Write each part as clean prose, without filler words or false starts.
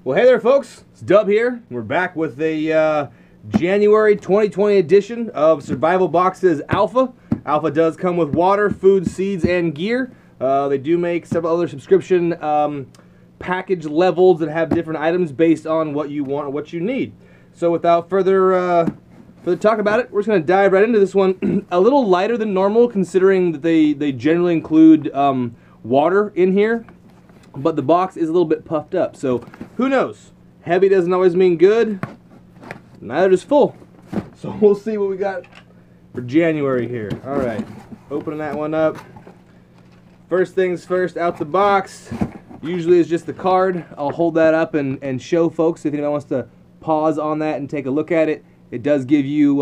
Well, hey there, folks. It's Dub here. We're back with a January 2020 edition of Survival Boxes Alpha. Alpha does come with water, food, seeds, and gear. They do make several other subscription package levels that have different items based on what you want or what you need. So without further talk about it, we're just going to dive right into this one. A little lighter than normal, considering that they generally include water in here. But the box is a little bit puffed up, so who knows? Heavy doesn't always mean good. Neither does full. So we'll see what we got for January here. All right, opening that one up. First things first, out the box. Usually it's just the card. I'll hold that up and show folks if anyone wants to pause on that and take a look at it. It does give you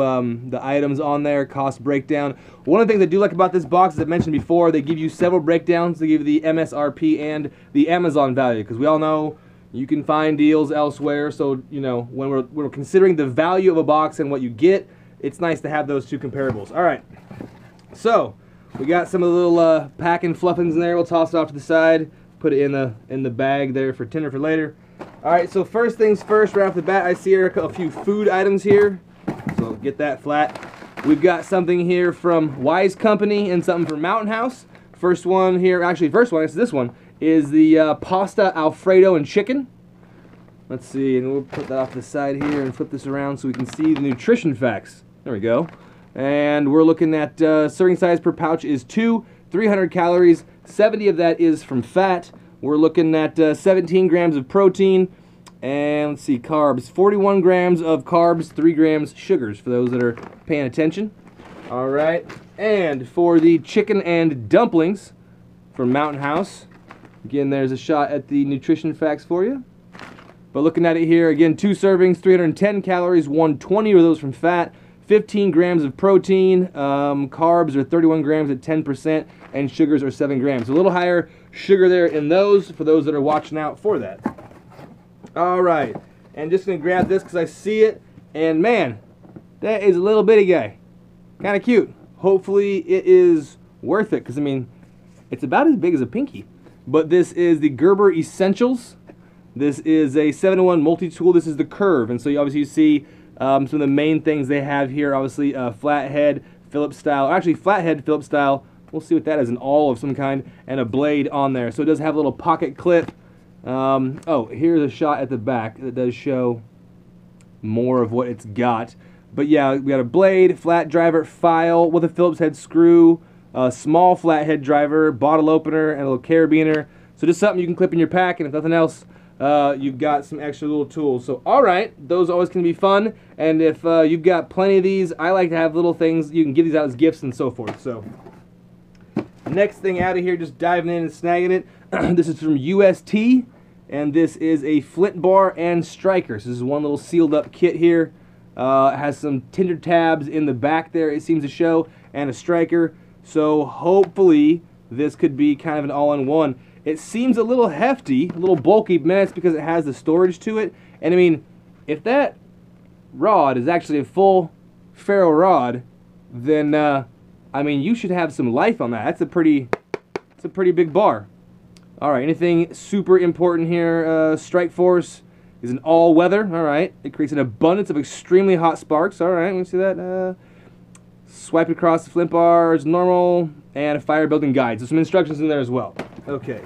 the items on there, cost breakdown. One of the things I do like about this box, as I mentioned before, they give you several breakdowns. They give you the MSRP and the Amazon value, because we all know you can find deals elsewhere. So, you know, when we're considering the value of a box and what you get, it's nice to have those two comparables. All right, so we got some of the little packing fluffings in there. We'll toss it off to the side, put it in the bag there for dinner for later. All right, so first things first, right off the bat, I see here a few food items here. So get that flat. We've got something here from Wise Company and something from Mountain House. First one here, actually first one, it's this one, is the pasta Alfredo and chicken. Let's see, and we'll put that off the side here and flip this around so we can see the nutrition facts. There we go. And we're looking at serving size per pouch is 2, 300 calories, 70 of that is from fat. We're looking at 17 grams of protein, and let's see, carbs. 41 grams of carbs, 3 grams sugars, for those that are paying attention. All right, and for the chicken and dumplings from Mountain House, again, there's a shot at the nutrition facts for you. But looking at it here, again, 2 servings, 310 calories, 120 of those from fat, 15 grams of protein, carbs are 31 grams at 10%, and sugars are 7 grams. So a little higher sugar there in those, for those that are watching out for that. All right, and just going to grab this because I see it, and man, that is a little bitty guy. Kind of cute. Hopefully it is worth it, because I mean, it's about as big as a pinky. But this is the Gerber Essentials. This is a 7-in-1 multi-tool. This is the curve, and so you obviously see some of the main things they have here, obviously flathead, Phillips style, or actually flathead, Phillips style. We'll see what that is, an awl of some kind, and a blade on there. So it does have a little pocket clip. Oh, here's a shot at the back that does show more of what it's got. But yeah, we got a blade, flat driver, file with a Phillips head screw, a small flathead driver, bottle opener, and a little carabiner. So just something you can clip in your pack, and if nothing else, you've got some extra little tools. So all right, those always can be fun, and if you've got plenty of these, I like to have little things. You can give these out as gifts and so forth. So next thing out of here, just diving in and snagging it. This is from UST, and this is a flint bar and striker. So this is one little sealed up kit here. It has some tinder tabs in the back there, it seems to show, and a striker. So hopefully this could be kind of an all-in-one. It seems a little hefty, a little bulky, but that's because it has the storage to it. And I mean, if that rod is actually a full ferro rod, then I mean, you should have some life on that. That's a pretty big bar. All right, anything super important here? Strike Force is an all-weather. All right, it creates an abundance of extremely hot sparks. All right, let me see that. Swipe across the flint bar as normal, and a fire building guide. So some instructions in there as well. Okay,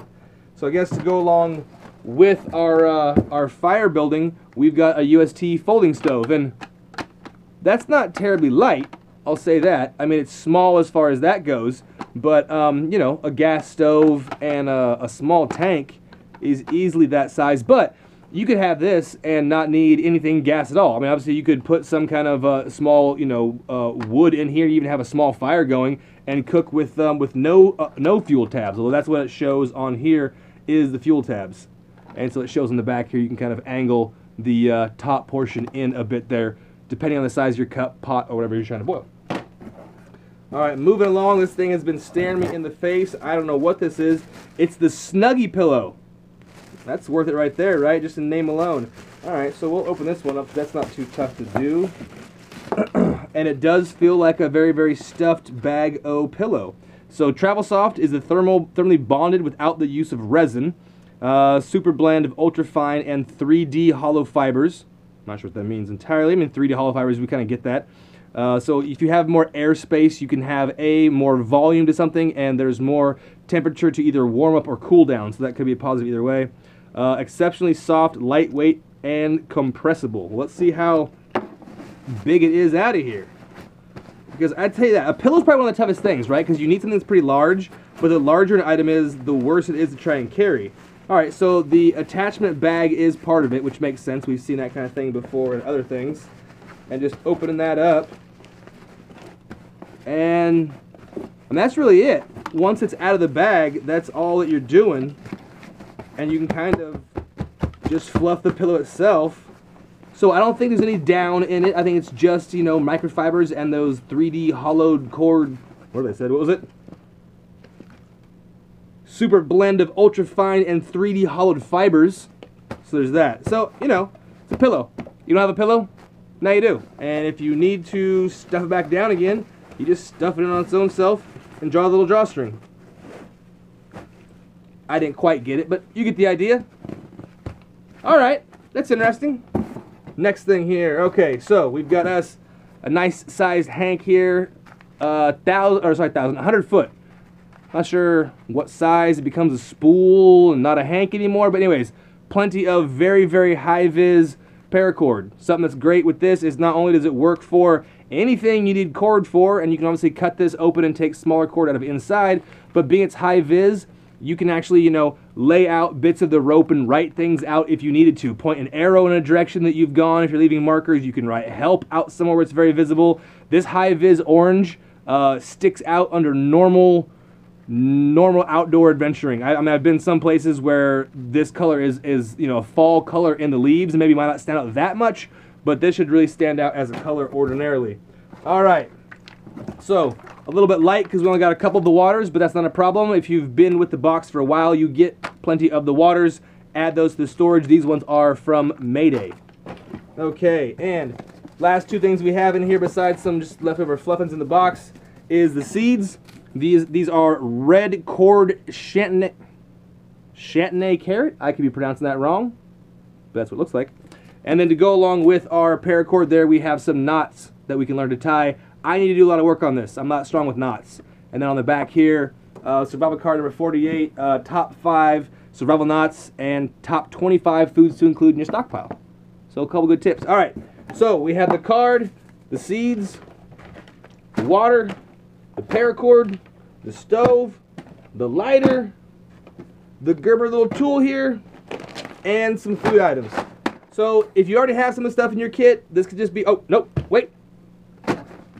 so I guess to go along with our fire building, we've got a UST folding stove, and that's not terribly light. I'll say that. I mean, it's small as far as that goes, but you know, a gas stove and a small tank is easily that size. But you could have this and not need anything gas at all. I mean, obviously you could put some kind of small, you know, wood in here. You even have a small fire going and cook with no fuel tabs. Although that's what it shows on here is the fuel tabs, and so it shows on the back here. You can kind of angle the top portion in a bit there, depending on the size of your cup, pot, or whatever you're trying to boil. All right, moving along. This thing has been staring me in the face. I don't know what this is. It's the Snuggie pillow. That's worth it right there, right? Just in name alone. All right, so we'll open this one up. That's not too tough to do. And it does feel like a very, very stuffed Bag-O pillow. So Travel Soft is thermally bonded without the use of resin. Super blend of ultrafine and 3D hollow fibers. I'm not sure what that means entirely. I mean, 3D hollow fibers, we kind of get that. So if you have more airspace, you can have more volume to something, and there's more temperature to either warm up or cool down. So that could be a positive either way. Exceptionally soft, lightweight, and compressible. Let's see how big it is out of here. Because I tell you that, a pillow is probably one of the toughest things, right? Because you need something that's pretty large, but the larger an item is, the worse it is to try and carry. Alright, so the attachment bag is part of it, which makes sense. We've seen that kind of thing before in other things. And just opening that up. And that's really it. Once it's out of the bag, that's all that you're doing. And you can kind of just fluff the pillow itself. So I don't think there's any down in it. I think it's just, you know, microfibers and those 3D hollowed cord, what did I say? What was it? Super blend of ultrafine and 3D hollowed fibers. So there's that. So, you know, it's a pillow. You don't have a pillow? Now you do. And if you need to stuff it back down again, you just stuff it in on its own self and draw a little drawstring. I didn't quite get it, but you get the idea. Alright, that's interesting. Next thing here. Okay, so we've got us a nice sized hank here. 100 foot. Not sure what size. It becomes a spool and not a hank anymore. But anyways, plenty of very, very high-vis paracord. Something that's great with this is not only does it work for anything you need cord for, and you can obviously cut this open and take smaller cord out of inside, but being it's high-vis, you can actually, you know, lay out bits of the rope and write things out if you needed to. Point an arrow in a direction that you've gone. If you're leaving markers, you can write help out somewhere where it's very visible. This high-vis orange sticks out under normal outdoor adventuring. I mean, I've been some places where this color is you know, a fall color in the leaves, and maybe might not stand out that much, but this should really stand out as a color ordinarily. All right, so a little bit light because we only got a couple of the waters, but that's not a problem. If you've been with the box for a while, you get plenty of the waters. Add those to the storage. These ones are from Mayday. Okay, and last two things we have in here besides some just leftover fluffins in the box is the seeds. These are red cord Chantenay carrot. I could be pronouncing that wrong, but that's what it looks like. And then to go along with our paracord there, we have some knots that we can learn to tie. I need to do a lot of work on this. I'm not strong with knots. And then on the back here, survival card number 48, top 5 survival knots and top 25 foods to include in your stockpile. So a couple good tips. All right, so we have the card, the seeds, the water, the paracord, the stove, the lighter, the Gerber little tool here, and some food items. So if you already have some of the stuff in your kit, this could just be, oh, nope, wait,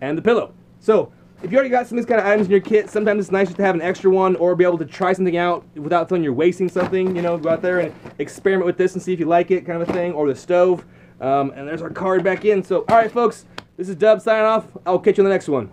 and the pillow. So if you already got some of these kind of items in your kit, sometimes it's nice just to have an extra one or be able to try something out without feeling you're wasting something, you know, go out there and experiment with this and see if you like it, kind of a thing, or the stove. And there's our card back in. So, all right, folks, this is Dub signing off. I'll catch you on the next one.